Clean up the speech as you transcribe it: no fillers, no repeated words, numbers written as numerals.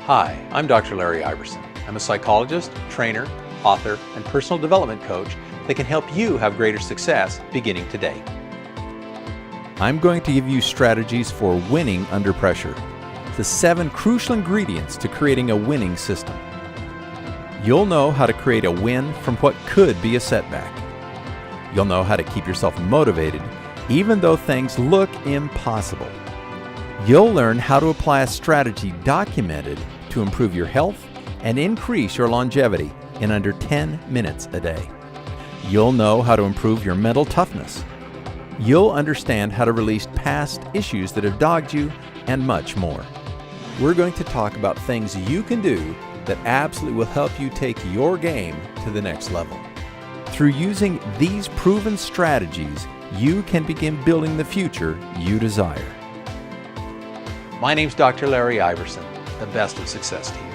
Hi, I'm Dr. Larry Iverson. I'm a psychologist, trainer, author, and personal development coach that can help you have greater success beginning today. I'm going to give you strategies for winning under pressure. The 7 crucial ingredients to creating a winning system. You'll know how to create a win from what could be a setback. You'll know how to keep yourself motivated even though things look impossible. You'll learn how to apply a strategy documented to improve your health and increase your longevity in under 10 minutes a day. You'll know how to improve your mental toughness. You'll understand how to release past issues that have dogged you, and much more. We're going to talk about things you can do that absolutely will help you take your game to the next level. Through using these proven strategies, you can begin building the future you desire. My name's Dr. Larry Iverson. The best of success to you.